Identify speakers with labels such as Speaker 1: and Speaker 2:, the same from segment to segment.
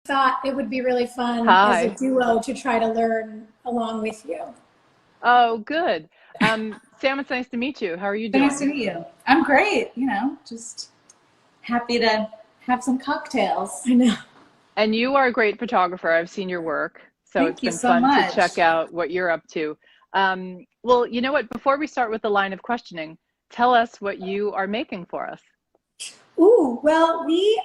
Speaker 1: thought it would be really fun as a
Speaker 2: Hi.
Speaker 1: duo to try to learn along with you.
Speaker 2: Oh, good. Sam, it's nice to meet you. How are you
Speaker 3: Nice to
Speaker 2: doing?
Speaker 3: meet you. I'm great, just happy to have some cocktails.
Speaker 1: I know.
Speaker 2: And you are a great photographer. I've seen your work, so it's
Speaker 3: Thank you
Speaker 2: been
Speaker 3: so
Speaker 2: fun to
Speaker 3: much.
Speaker 2: check out what you're up to. Well, you know what? Before we start with the line of questioning, tell us what you are making for us.
Speaker 1: Ooh, well, we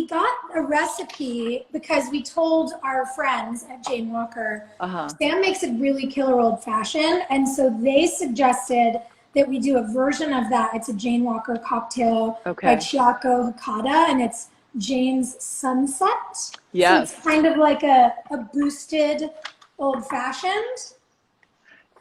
Speaker 1: got a recipe because we told our friends at Jane Walker,
Speaker 2: Uh-huh.
Speaker 1: Sam makes a really killer old fashioned, and so they suggested that we do a version of that. It's a Jane Walker cocktail by
Speaker 2: Okay.
Speaker 1: Chiako Hakata, and it's Jane's Sunset. So it's
Speaker 2: Yes.
Speaker 1: kind of like a boosted old fashioned.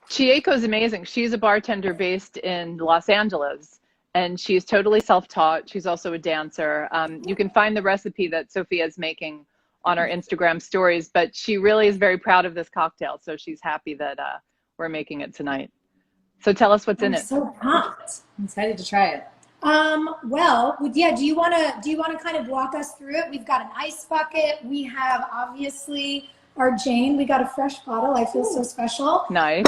Speaker 2: Chieko's amazing. She's a bartender based in Los Angeles, and she's totally self-taught. She's also a dancer. You can find the recipe that Sophia is making on our Instagram stories, but she really is very proud of this cocktail, so she's happy that we're making it tonight. So tell us what's in
Speaker 1: I'm
Speaker 2: it.
Speaker 1: so pumped.
Speaker 3: I'm excited to try it.
Speaker 1: Well, yeah, do you wanna kind of walk us through it? We've got an ice bucket. We have obviously our Jane. We got a fresh bottle. I feel so special.
Speaker 2: Nice.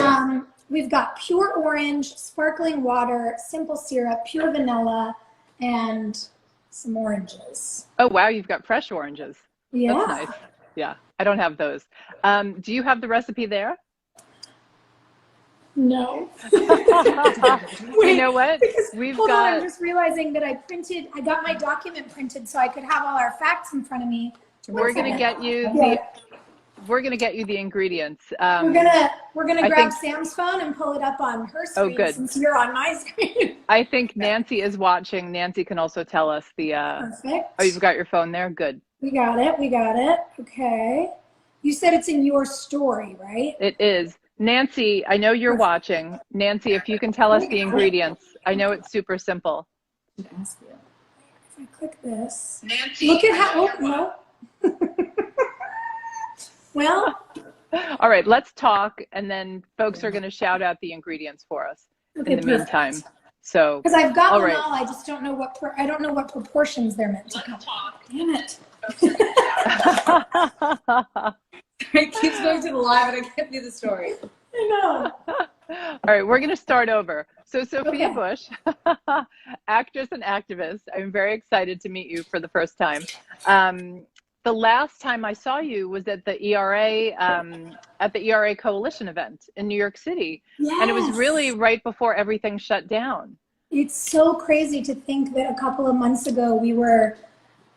Speaker 1: We've got pure orange, sparkling water, simple syrup, pure vanilla, and some oranges.
Speaker 2: Oh, wow, you've got fresh oranges. That's
Speaker 1: Yeah.
Speaker 2: nice. Yeah, I don't have those. Do you have the recipe there?
Speaker 1: No.
Speaker 2: You
Speaker 1: Wait,
Speaker 2: know what?
Speaker 1: because
Speaker 2: We've
Speaker 1: hold on, I'm
Speaker 2: got,
Speaker 1: just realizing that I got my document printed so I could have all our facts in front of me. One
Speaker 2: we're gonna
Speaker 1: second.
Speaker 2: get you
Speaker 1: Yeah.
Speaker 2: we're gonna get you the ingredients.
Speaker 1: We're gonna
Speaker 2: I
Speaker 1: grab
Speaker 2: think,
Speaker 1: Sam's phone and pull it up on her
Speaker 2: oh,
Speaker 1: screen
Speaker 2: good.
Speaker 1: since you're on my screen.
Speaker 2: I think Nancy is watching. Nancy can also tell us oh, you've
Speaker 1: Perfect.
Speaker 2: got your phone there? Good.
Speaker 1: We got it. We got it. Okay. You said it's in your story, right?
Speaker 2: It is. Nancy, I know you're
Speaker 1: Perfect.
Speaker 2: watching. Nancy, if you can tell
Speaker 1: There
Speaker 2: us
Speaker 1: we
Speaker 2: the
Speaker 1: go.
Speaker 2: ingredients. I know it's super simple.
Speaker 3: Ask you.
Speaker 1: If I click this, look at how. Oh no. Well,
Speaker 2: All right, let's talk, and then folks are going to shout out the ingredients for us in
Speaker 1: okay,
Speaker 2: the meantime.
Speaker 1: perfect.
Speaker 2: So,
Speaker 1: Because I've got
Speaker 2: all
Speaker 1: them
Speaker 2: right.
Speaker 1: all. I just don't know I don't know what proportions they're meant to come. Damn it.
Speaker 3: It keeps going to the live and I can't do the story.
Speaker 1: I know.
Speaker 2: All right, we're going to start over. So, Sophia
Speaker 1: Okay.
Speaker 2: Bush, actress and activist, I'm very excited to meet you for the first time. The last time I saw you was at the ERA Coalition event in New York City, and it was really
Speaker 1: Yes.
Speaker 2: right before everything shut down.
Speaker 1: It's so crazy to think that a couple of months ago we were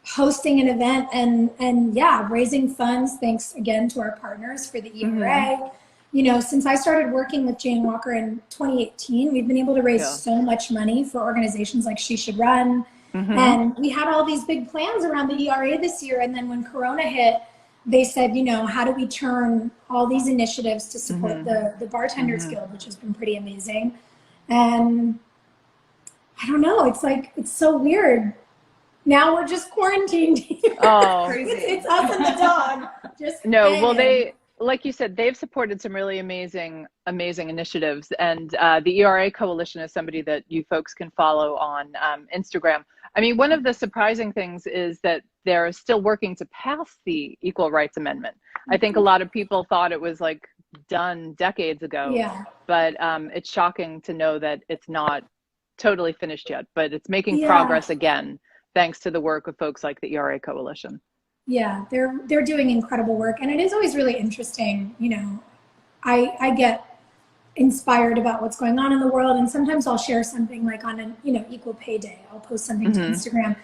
Speaker 1: hosting an event and yeah, raising funds thanks again to our partners for the
Speaker 2: Hmm.
Speaker 1: ERA. You know, since I started working with Jane Walker in 2018, we've been able to raise
Speaker 2: Yeah.
Speaker 1: so much money for organizations like She Should Run.
Speaker 2: Hmm.
Speaker 1: And we had all these big plans around the ERA this year. And then when Corona hit, they said, you know, how do we turn all these initiatives to support
Speaker 2: Hmm.
Speaker 1: the Bartenders
Speaker 2: Hmm.
Speaker 1: Guild, which has been pretty amazing. And I don't know, it's like, it's so weird. Now we're just quarantined here.
Speaker 2: Oh,
Speaker 3: Crazy.
Speaker 1: It's us and the dog just
Speaker 2: no, well,
Speaker 1: hanging.
Speaker 2: like you said, they've supported some really amazing initiatives. And the ERA Coalition is somebody that you folks can follow on Instagram. I mean, one of the surprising things is that they're still working to pass the Equal Rights Amendment. I think a lot of people thought it was like done decades ago,
Speaker 1: Yeah.
Speaker 2: but it's shocking to know that it's not totally finished yet, but it's making
Speaker 1: Yeah.
Speaker 2: progress again, thanks to the work of folks like the ERA Coalition.
Speaker 1: Yeah. They're doing incredible work. And it is always really interesting. You know, I get inspired about what's going on in the world. And sometimes I'll share something like on an, you know, equal pay day. I'll post something to
Speaker 2: Hmm.
Speaker 1: Instagram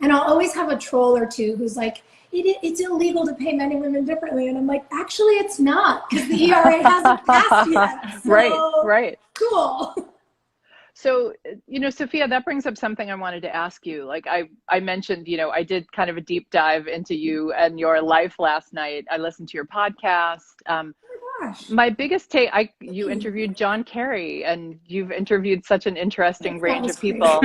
Speaker 1: and I'll always have a troll or two who's like, it's illegal to pay men and women differently. And I'm like, actually, it's not because the ERA hasn't passed yet.
Speaker 2: Right,
Speaker 1: So
Speaker 2: right.
Speaker 1: cool.
Speaker 2: So, you know, Sophia, that brings up something I wanted to ask you. Like I mentioned, you know, I did kind of a deep dive into you and your life last night. I listened to your podcast.
Speaker 1: Oh my gosh.
Speaker 2: My biggest you interviewed John Kerry, and you've interviewed such an interesting
Speaker 1: That
Speaker 2: range
Speaker 1: was
Speaker 2: of
Speaker 1: crazy.
Speaker 2: people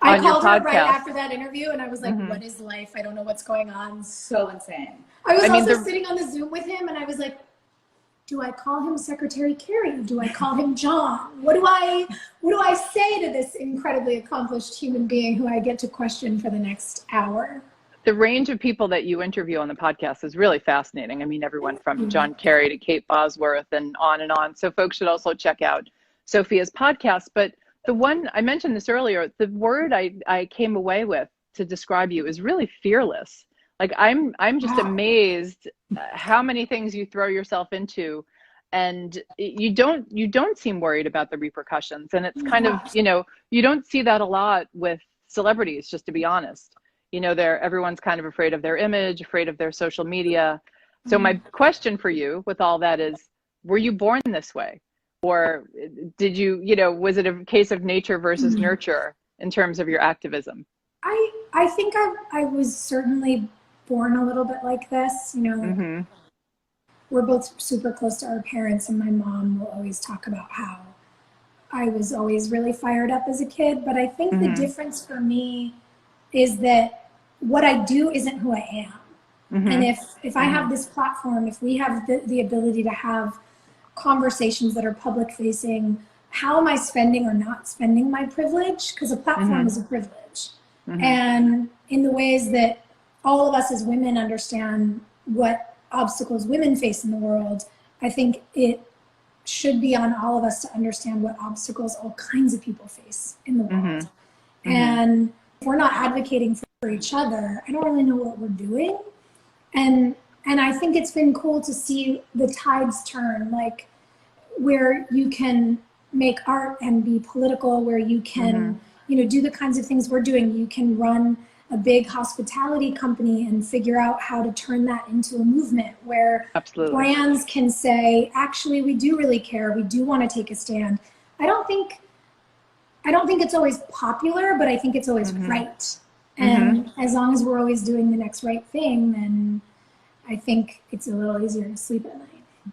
Speaker 1: I
Speaker 2: on your
Speaker 1: called her right
Speaker 2: podcast.
Speaker 1: after that interview and I was like,
Speaker 2: Hmm.
Speaker 1: what is life? I don't know what's going on.
Speaker 3: So insane.
Speaker 1: I was
Speaker 2: I mean,
Speaker 1: also
Speaker 2: the
Speaker 1: sitting on the Zoom with him and I was like, do I call him Secretary Kerry? Do I call him John? What do I say to this incredibly accomplished human being who I get to question for the next hour?
Speaker 2: the range of people that you interview on the podcast is really fascinating. I mean, everyone from John Kerry to Kate Bosworth and on and on. So folks should also check out Sophia's podcast. But the one, I mentioned this earlier, the word I came away with to describe you is really fearless. Like I'm just amazed how many things you throw yourself into, and you don't seem worried about the repercussions. And it's kind of, you know, you don't see that a lot with celebrities, just to be honest. You know, everyone's kind of afraid of their image, afraid of their social media. So my question for you with all that is, were you born this way? Or did you, you know, was it a case of nature versus nurture in terms of your activism?
Speaker 1: I think I was certainly born a little bit like this. You know, we're both super close to our parents, and my mom will always talk about how I was always really fired up as a kid. But I think the difference for me is that what I do isn't who I am. And if I have this platform, if we have the ability to have conversations that are public facing, how am I spending or not spending my privilege? Because a platform is a privilege. And in the ways that all of us as women understand what obstacles women face in the world, I think it should be on all of us to understand what obstacles all kinds of people face in the world. And if we're not advocating for each other, I don't really know what we're doing. And I think it's been cool to see the tides turn, like where you can make art and be political, where you can, you know, do the kinds of things we're doing. You can run a big hospitality company and figure out how to turn that into a movement where brands can say, actually, we do really care. We do want to take a stand. I don't think it's always popular, but I think it's always right. And as long as we're always doing the next right thing, then I think it's a little easier to sleep at night.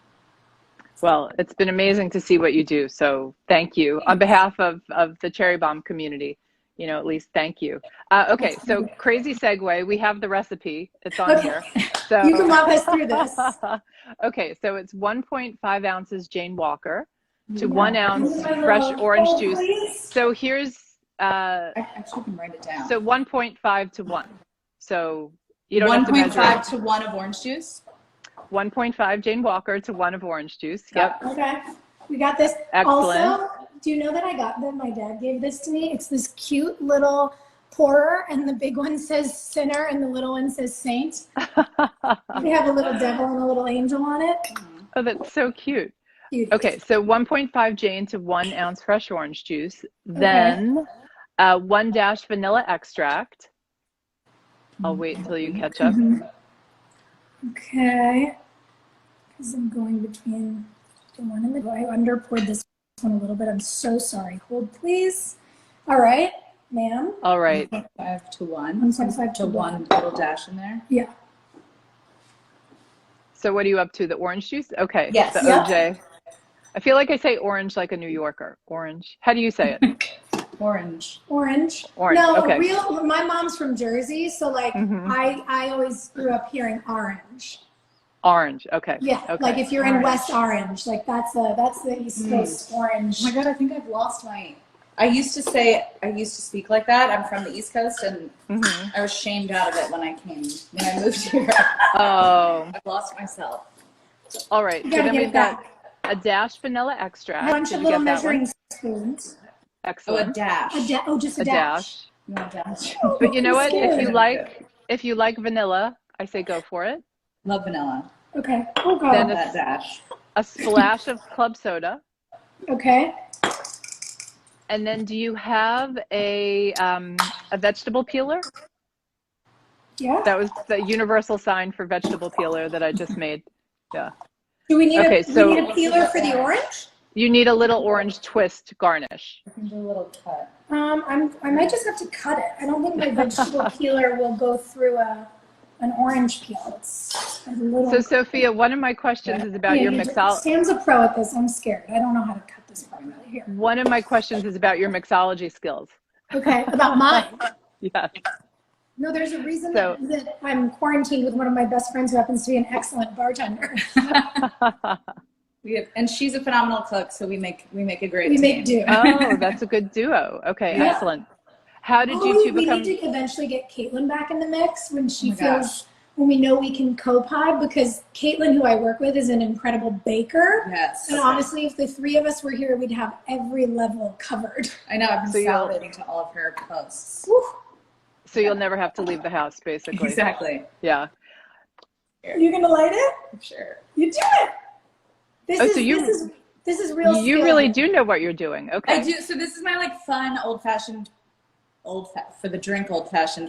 Speaker 2: Well, it's been amazing to see what you do. So thank you. On behalf of the Cherry Bomb community, you know, at least thank you. Okay, so crazy segue. We have the recipe. It's on here. So
Speaker 1: you can walk us through this.
Speaker 2: Okay, so it's 1.5 ounces Jane Walker to 1 ounce fresh orange juice.
Speaker 1: Please.
Speaker 2: So here's
Speaker 3: I actually can write it down.
Speaker 2: so 1.5 to 1. So you don't have to measure.
Speaker 3: 1.5 to 1 of orange juice.
Speaker 2: 1.5 Jane Walker to 1 of orange juice. Yep.
Speaker 1: Okay, we got this.
Speaker 2: Excellent.
Speaker 1: Also, do you know that my dad gave this to me? It's this cute little pourer, and the big one says sinner and the little one says saint. They have a little devil and a little angel on it.
Speaker 2: Oh, that's so cute.
Speaker 1: Cute.
Speaker 2: Okay, so 1.5 Jane to 1 ounce fresh orange juice. Then 1 dash vanilla extract. I'll wait until you catch up.
Speaker 1: Okay. Because I'm going between the one and the... I under poured this one a little bit. I'm so sorry. Hold, please. All right, ma'am.
Speaker 2: All right.
Speaker 3: 1.5 to 1.
Speaker 1: 1.5
Speaker 3: to 1 little dash in there.
Speaker 1: Yeah.
Speaker 2: So what are you up to? The orange juice? Okay.
Speaker 3: Yes.
Speaker 2: The OJ. I feel like I say orange like a New Yorker. Orange. How do you say it?
Speaker 3: Orange.
Speaker 1: Orange.
Speaker 2: Orange.
Speaker 1: No,
Speaker 2: Okay.
Speaker 1: my mom's from Jersey, so like I always grew up hearing orange.
Speaker 2: Orange. Okay.
Speaker 1: Yeah,
Speaker 2: Okay.
Speaker 1: like if you're in West Orange, like that's the East Coast orange.
Speaker 3: Oh my God, I think I've lost my... I used to speak like that. I'm from the East Coast, and I was shamed out of it when I moved here.
Speaker 2: Oh.
Speaker 3: I've lost myself.
Speaker 2: All right.
Speaker 1: You
Speaker 2: So
Speaker 1: gotta
Speaker 2: then
Speaker 1: get
Speaker 2: we've
Speaker 1: it
Speaker 2: got
Speaker 1: back.
Speaker 2: a dash vanilla extract.
Speaker 1: A bunch
Speaker 2: Did
Speaker 1: of
Speaker 2: you
Speaker 1: little
Speaker 2: get that one?
Speaker 1: measuring spoons.
Speaker 3: Oh,
Speaker 2: Excellent.
Speaker 3: a dash.
Speaker 1: Just a
Speaker 2: A
Speaker 1: dash.
Speaker 2: dash.
Speaker 3: You want a dash?
Speaker 2: But you know what?
Speaker 1: Scared.
Speaker 2: If you like vanilla, I say go for it.
Speaker 3: Love vanilla.
Speaker 1: Okay. Oh
Speaker 2: Then
Speaker 1: God.
Speaker 3: That dash.
Speaker 2: A splash of club soda.
Speaker 1: Okay.
Speaker 2: And then do you have a vegetable peeler?
Speaker 1: Yeah.
Speaker 2: That was the universal sign for vegetable peeler that I just made. Yeah.
Speaker 1: Do we need
Speaker 2: Okay,
Speaker 1: we need a peeler for the orange?
Speaker 2: You need a little orange twist garnish.
Speaker 3: I can do a little cut.
Speaker 1: I might just have to cut it. I don't think my vegetable peeler will go through an orange peel. It's a little.
Speaker 2: So Sophia, one of my questions is about your mixology.
Speaker 1: Sam's a pro at this. I'm scared. I don't know how to cut this part really here.
Speaker 2: One of my questions is about your mixology skills.
Speaker 1: Okay, about mine.
Speaker 2: Yes.
Speaker 1: No, there's a reason
Speaker 2: So-
Speaker 1: that I'm quarantined with one of my best friends who happens to be an excellent bartender.
Speaker 3: And she's a phenomenal cook, so we make a great
Speaker 1: We
Speaker 3: team.
Speaker 1: make do.
Speaker 2: Oh, that's a good duo. Okay,
Speaker 1: Yeah.
Speaker 2: excellent. How did you two
Speaker 1: we
Speaker 2: become?
Speaker 1: need to eventually get Caitlin back in the mix when she
Speaker 3: my
Speaker 1: feels,
Speaker 3: gosh.
Speaker 1: when we know we can co-pod, because Caitlin, who I work with, is an incredible baker.
Speaker 3: Yes.
Speaker 1: And honestly, if the three of us were here, we'd have every level covered.
Speaker 3: I know. I've
Speaker 2: So
Speaker 3: been
Speaker 2: you'll-
Speaker 3: salivating to all of her posts.
Speaker 1: Woo.
Speaker 2: So you'll never have to leave the house, basically.
Speaker 3: Exactly.
Speaker 2: Yeah.
Speaker 1: You're gonna light it?
Speaker 3: Sure.
Speaker 1: You do it. This is real.
Speaker 2: You
Speaker 1: skill.
Speaker 2: really do know what you're doing. Okay.
Speaker 3: I do. So this is my like fun old-fashioned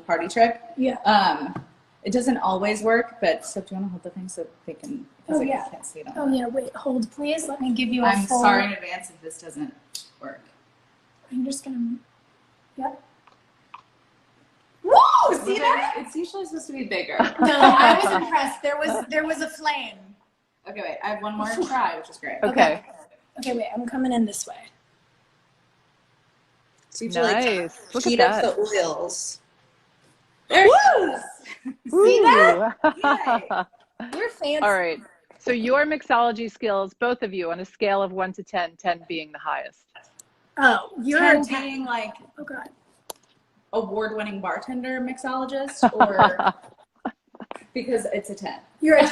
Speaker 3: party trick.
Speaker 1: Yeah.
Speaker 3: It doesn't always work, but so do you want to hold the thing so they can?
Speaker 1: Oh, yeah.
Speaker 3: I can't see it on.
Speaker 1: Oh yeah. Wait. Hold, please. Let me give you a
Speaker 3: I'm
Speaker 1: full.
Speaker 3: sorry in advance if this doesn't work.
Speaker 1: I'm just gonna. Yep. Whoa! See that?
Speaker 3: It's usually supposed to be bigger.
Speaker 1: No, I was impressed. There was a flame.
Speaker 3: Okay, wait. I have one more try, which is great.
Speaker 2: Okay.
Speaker 1: Okay, wait. I'm coming in this way.
Speaker 3: So you have to like
Speaker 2: Nice. Look
Speaker 3: heat
Speaker 2: at
Speaker 3: up
Speaker 2: that.
Speaker 3: the oils. There
Speaker 1: Woo! See that?
Speaker 2: Ooh.
Speaker 1: We're fancy.
Speaker 2: All right. So your mixology skills, both of you, on a scale of 1 to 10, 10 being the highest.
Speaker 1: Oh, you're
Speaker 3: 10
Speaker 1: a 10.
Speaker 3: being like
Speaker 1: Oh god.
Speaker 3: award-winning bartender mixologist, or because it's a 10.
Speaker 1: You're a 10.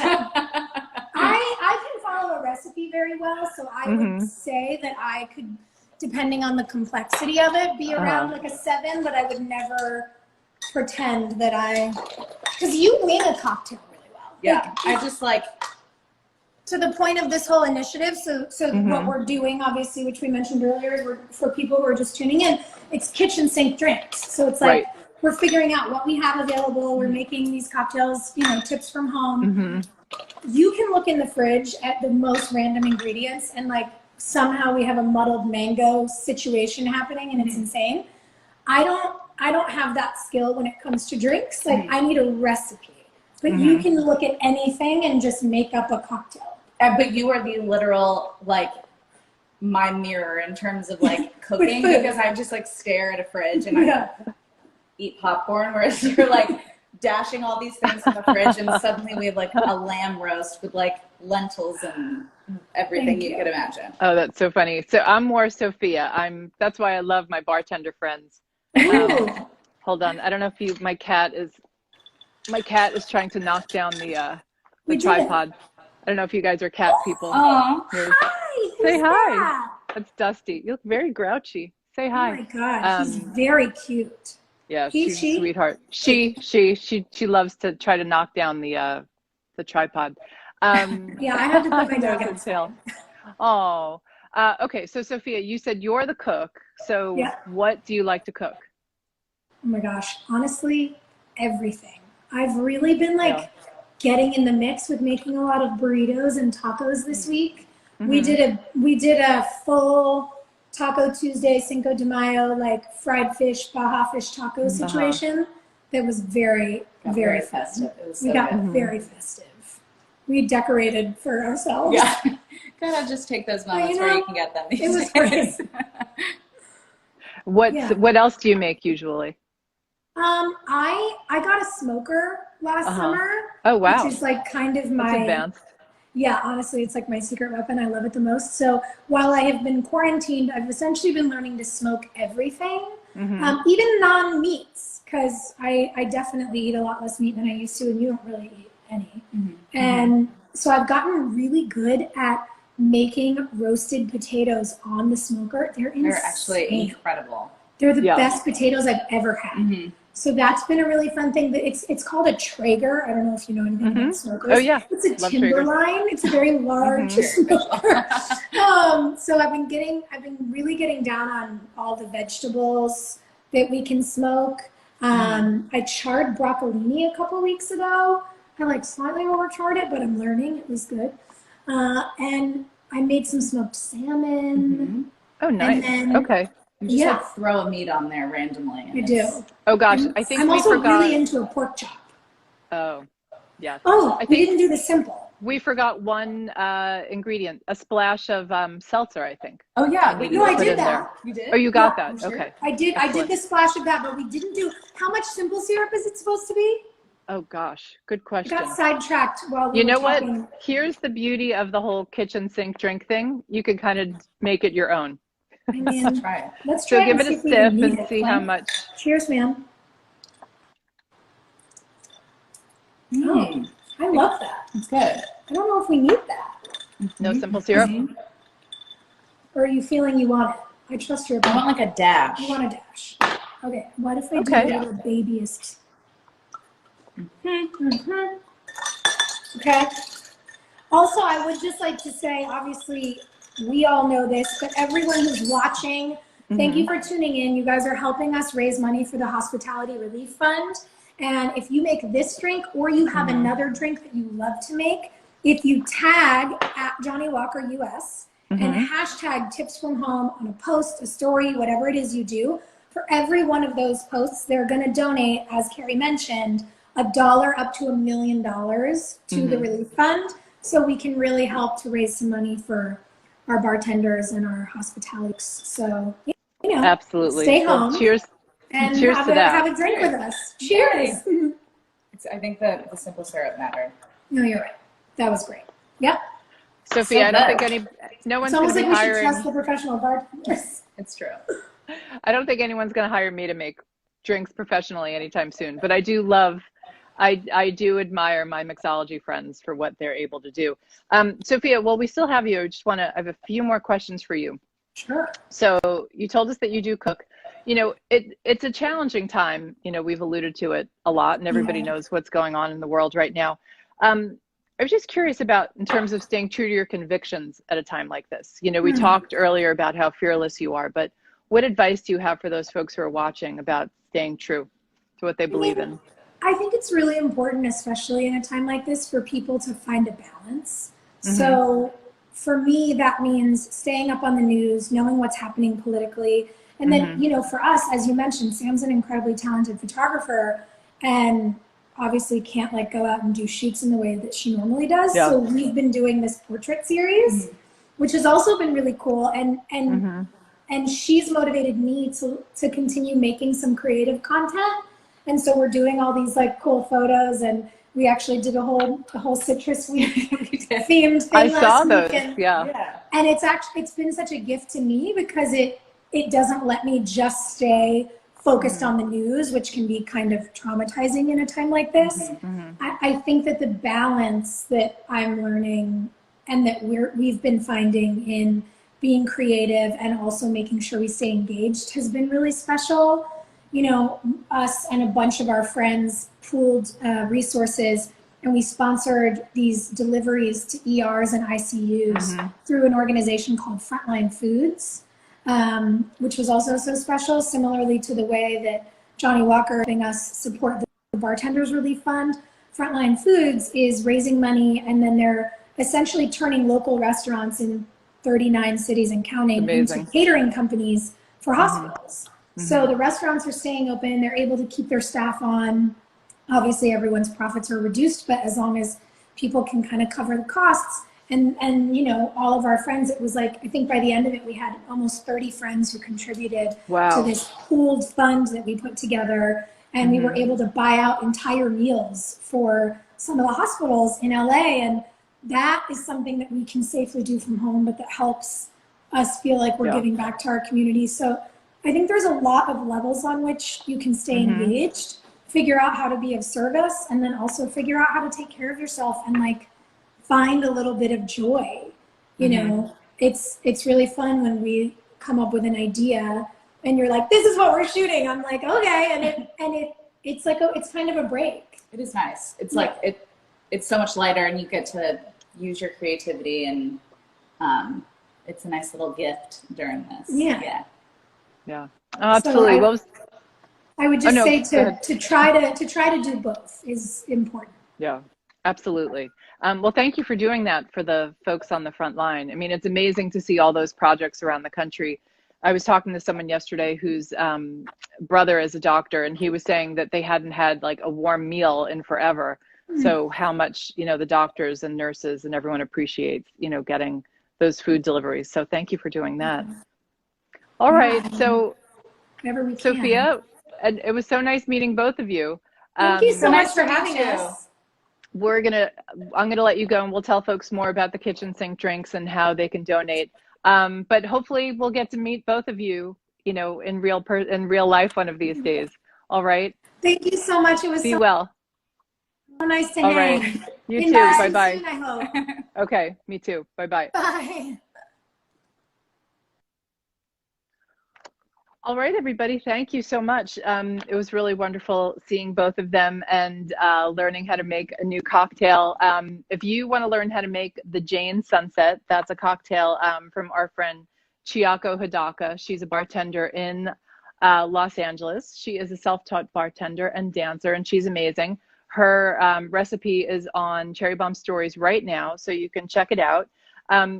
Speaker 1: I can follow a recipe very well, so I would say that I could, depending on the complexity of it, be around like a 7, but I would never pretend that because you wing a cocktail really well.
Speaker 3: Yeah,
Speaker 1: Like,
Speaker 3: I just like.
Speaker 1: to the point of this whole initiative, so what we're doing, obviously, which we mentioned earlier, is for people who are just tuning in, it's kitchen sink drinks. So it's like we're figuring out what we have available. We're making these cocktails, tips from home. You can look in the fridge at the most random ingredients, and like somehow we have a muddled mango situation happening, and it's insane. I don't have that skill when it comes to drinks. Like I need a recipe. But you can look at anything and just make up a cocktail.
Speaker 3: But you are the literal, like, my mirror in terms of, like, cooking, because I just, like, stare at a fridge and I eat popcorn, whereas you're, like, dashing all these things in the fridge, and suddenly we have, like, a lamb roast with, like, lentils and everything you could imagine.
Speaker 2: Oh, that's so funny. So I'm more Sophia. That's why I love my bartender friends. Hold on. I don't know if my cat is trying to knock down the tripod. I don't know if you guys are cat people.
Speaker 3: Oh,
Speaker 1: Hi!
Speaker 2: Say
Speaker 1: Who's
Speaker 2: hi.
Speaker 1: that?
Speaker 2: That's Dusty. You look very grouchy. Say
Speaker 1: Oh
Speaker 2: hi.
Speaker 1: my god, he's very cute.
Speaker 2: Yeah,
Speaker 1: He,
Speaker 2: she's
Speaker 1: she?
Speaker 2: a sweetheart. She loves to try to knock down the tripod.
Speaker 1: Yeah, I have to put my dog
Speaker 2: Nose and
Speaker 1: outside.
Speaker 2: tail. Oh. Okay, so Sophia, you said you're the cook. So what do you like to cook?
Speaker 1: Oh my gosh, honestly, everything. I've really been getting in the mix with making a lot of burritos and tacos this week. We did a full Taco Tuesday, Cinco de Mayo, like fried fish, Baja fish taco situation that was very, very festive.
Speaker 3: It was
Speaker 1: We
Speaker 3: so
Speaker 1: got
Speaker 3: good.
Speaker 1: very festive. We decorated for ourselves.
Speaker 3: Yeah. Gotta just take those moments where you can get them.
Speaker 1: It was
Speaker 3: days.
Speaker 1: great.
Speaker 2: What else do you make usually?
Speaker 1: I got a smoker last summer.
Speaker 2: Oh wow.
Speaker 1: Which is like kind of
Speaker 2: That's
Speaker 1: my
Speaker 2: advanced.
Speaker 1: Yeah, honestly, it's like my secret weapon. I love it the most. So while I have been quarantined, I've essentially been learning to smoke everything, even non-meats, because I definitely eat a lot less meat than I used to, and you don't really eat any. And so I've gotten really good at making roasted potatoes on the smoker. They're insane.
Speaker 3: They're actually incredible.
Speaker 1: They're the best potatoes I've ever had. So that's been a really fun thing. It's called a Traeger. I don't know if you know anything about smokers.
Speaker 2: Oh yeah,
Speaker 1: it's a
Speaker 2: love
Speaker 1: Timberline. It's a very large smoker. So I've been really getting down on all the vegetables that we can smoke. I charred broccolini a couple weeks ago. I slightly overcharred it, but I'm learning. It was good. And I made some smoked salmon.
Speaker 2: Oh nice. Okay.
Speaker 3: You just throw a meat on there randomly.
Speaker 1: I do.
Speaker 2: Oh gosh, I think
Speaker 1: I'm
Speaker 2: we
Speaker 1: also
Speaker 2: forgot.
Speaker 1: really into a pork chop.
Speaker 2: Oh, yeah.
Speaker 1: Oh,
Speaker 2: I
Speaker 1: we
Speaker 2: think
Speaker 1: didn't do the simple.
Speaker 2: we forgot one ingredient, a splash of seltzer, I think.
Speaker 3: Oh yeah,
Speaker 2: We
Speaker 1: No, I
Speaker 2: put
Speaker 1: did
Speaker 2: in there.
Speaker 1: that.
Speaker 3: You did?
Speaker 2: Oh, you got
Speaker 1: Yeah,
Speaker 2: that.
Speaker 3: sure.
Speaker 2: Okay.
Speaker 1: I did the splash of that, but we didn't do, how much simple syrup is it supposed to be?
Speaker 2: Oh gosh, good
Speaker 1: I
Speaker 2: question.
Speaker 1: got sidetracked while we
Speaker 2: You
Speaker 1: were
Speaker 2: know what?
Speaker 1: talking.
Speaker 2: Here's the beauty of the whole kitchen sink drink thing. You can kind of make it your own.
Speaker 1: I mean,
Speaker 3: Try it.
Speaker 1: let's
Speaker 2: So
Speaker 1: try
Speaker 2: give
Speaker 1: and
Speaker 2: it
Speaker 1: see
Speaker 2: a
Speaker 1: if we can
Speaker 2: sip
Speaker 1: need
Speaker 2: and
Speaker 1: it.
Speaker 2: see how much.
Speaker 1: Cheers, man.
Speaker 3: Mm.
Speaker 1: I love that.
Speaker 3: It's good.
Speaker 1: I don't know if we need that.
Speaker 2: No simple syrup.
Speaker 1: Or are you feeling you want it? I trust your
Speaker 3: I
Speaker 1: opinion.
Speaker 3: want like a dash.
Speaker 1: You want a dash. Okay, what if I
Speaker 2: Okay.
Speaker 1: do a little babyest? Okay. Also, I would just like to say, obviously, we all know this, but everyone who's watching, thank you for tuning in. You guys are helping us raise money for the Hospitality Relief Fund. And if you make this drink or you have another drink that you love to make, if you tag at Johnny Walker US and hashtag tips from home on a post, a story, whatever it is you do, for every one of those posts, they're going to donate, as Carrie mentioned, $1 up to $1 million to the relief fund, so we can really help to raise some money for our bartenders and our hospitality. So, you know,
Speaker 2: Absolutely.
Speaker 1: stay
Speaker 2: Well,
Speaker 1: home
Speaker 2: cheers.
Speaker 1: and
Speaker 2: Cheers
Speaker 1: have
Speaker 2: to that.
Speaker 1: have a drink with us. Cheers.
Speaker 3: I think that the simple syrup mattered.
Speaker 1: No, you're right. That was great. Yep.
Speaker 2: Sophia,
Speaker 3: So
Speaker 2: I don't
Speaker 3: good.
Speaker 2: think no one's
Speaker 1: It's
Speaker 2: going
Speaker 1: almost
Speaker 2: to be
Speaker 1: like we should
Speaker 2: hiring.
Speaker 1: trust the professional bartenders.
Speaker 3: It's true.
Speaker 2: I don't think anyone's going to hire me to make drinks professionally anytime soon, but I do admire my mixology friends for what they're able to do. Sophia, while we still have you, I have a few more questions for you.
Speaker 1: Sure.
Speaker 2: So you told us that you do cook. You know, it's a challenging time. You know, we've alluded to it a lot, and everybody knows what's going on in the world right now. I was just curious about, in terms of staying true to your convictions at a time like this. You know, we talked earlier about how fearless you are, but what advice do you have for those folks who are watching about staying true to what they believe in?
Speaker 1: I think it's really important, especially in a time like this, for people to find a balance. So for me, that means staying up on the news, knowing what's happening politically. And then, you know, for us, as you mentioned, Sam's an incredibly talented photographer and obviously can't like go out and do shoots in the way that she normally does.
Speaker 2: Yeah.
Speaker 1: So we've been doing this portrait series, which has also been really cool. And she's motivated me to continue making some creative content. And so we're doing all these like cool photos, and we actually did a whole citrus week themed thing
Speaker 2: I saw
Speaker 1: last
Speaker 2: those.
Speaker 1: weekend.
Speaker 2: Yeah.
Speaker 1: And it's been such a gift to me because it doesn't let me just stay focused on the news, which can be kind of traumatizing in a time like this. I think that the balance that I'm learning and that we've been finding in being creative and also making sure we stay engaged has been really special. You know, us and a bunch of our friends pooled resources, and we sponsored these deliveries to ERs and ICUs through an organization called Frontline Foods, which was also so special, similarly to the way that Johnny Walker helping us support the Bartenders Relief Fund. Frontline Foods is raising money, and then they're essentially turning local restaurants in 39 cities and counting into catering companies for hospitals. So the restaurants are staying open, they're able to keep their staff on. Obviously everyone's profits are reduced, but as long as people can kind of cover the costs, and you know, all of our friends, it was like, I think by the end of it, we had almost 30 friends who contributed to this pooled fund that we put together. And we were able to buy out entire meals for some of the hospitals in LA. And that is something that we can safely do from home, but that helps us feel like we're giving back to our community. So I think there's a lot of levels on which you can stay engaged, figure out how to be of service, and then also figure out how to take care of yourself and like find a little bit of joy. You know, it's really fun when we come up with an idea and you're like, this is what we're shooting. I'm like, okay. It's like, it's kind of a break.
Speaker 3: It is nice. It's like, it's so much lighter, and you get to use your creativity, and it's a nice little gift during this.
Speaker 2: Yeah. Absolutely.
Speaker 1: So I would just say to try to do both is important.
Speaker 2: Yeah, absolutely. Well, thank you for doing that for the folks on the front line. I mean, it's amazing to see all those projects around the country. I was talking to someone yesterday whose brother is a doctor, and he was saying that they hadn't had like a warm meal in forever. So how much, you know, the doctors and nurses and everyone appreciates, you know, getting those food deliveries. So thank you for doing that. All right. So Sophia, and it was so nice meeting both of you.
Speaker 1: Thank you so much for having us.
Speaker 2: I'm gonna let you go, and we'll tell folks more about the kitchen sink drinks and how they can donate. But hopefully we'll get to meet both of you in real life one of these days. All right.
Speaker 1: Thank you so much. It was
Speaker 2: Be
Speaker 1: so
Speaker 2: well.
Speaker 1: nice to
Speaker 2: All
Speaker 1: hang.
Speaker 2: right. You
Speaker 1: In
Speaker 2: too.
Speaker 1: person
Speaker 2: Bye-bye.
Speaker 1: soon, I hope.
Speaker 2: Okay. Me too. Bye-bye.
Speaker 1: Bye.
Speaker 2: All right, everybody. Thank you so much. It was really wonderful seeing both of them and learning how to make a new cocktail. If you want to learn how to make the Jane Sunset, that's a cocktail from our friend Chiako Hidaka. She's a bartender in Los Angeles. She is a self-taught bartender and dancer, and she's amazing. Her recipe is on Cherry Bomb Stories right now, so you can check it out.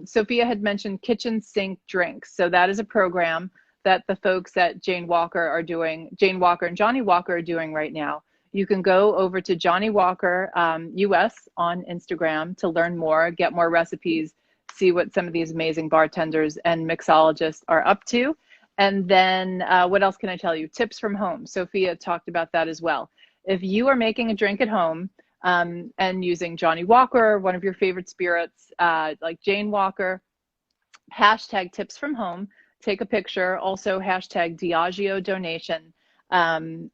Speaker 2: Sophia had mentioned kitchen sink drinks. So that is a program that the folks at Jane Walker and Johnny Walker are doing right now. You can go over to Johnny Walker US on Instagram to learn more, get more recipes, see what some of these amazing bartenders and mixologists are up to. And then what else can I tell you? Tips from home. Sophia talked about that as well. If you are making a drink at home and using Johnny Walker, one of your favorite spirits, like Jane Walker, hashtag tips from home. Take a picture, also hashtag Diageo donation, and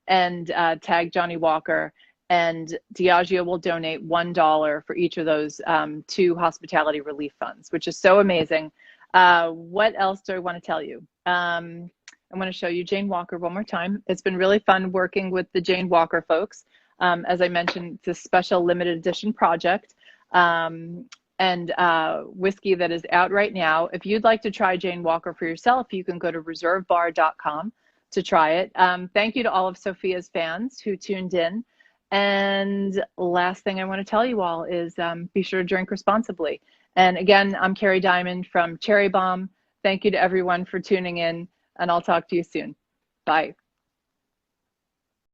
Speaker 2: tag Johnny Walker, and Diageo will donate $1 for each of those to hospitality relief funds, which is so amazing. What else do I want to tell you? I want to show you Jane Walker one more time. It's been really fun working with the Jane Walker folks. As I mentioned, it's a special limited edition project. And whiskey that is out right now. If you'd like to try Jane Walker for yourself, you can go to reservebar.com to try it. Thank you to all of Sophia's fans who tuned in. And last thing I want to tell you all is be sure to drink responsibly. And again, I'm Carrie Diamond from Cherry Bomb. Thank you to everyone for tuning in, and I'll talk to you soon. Bye.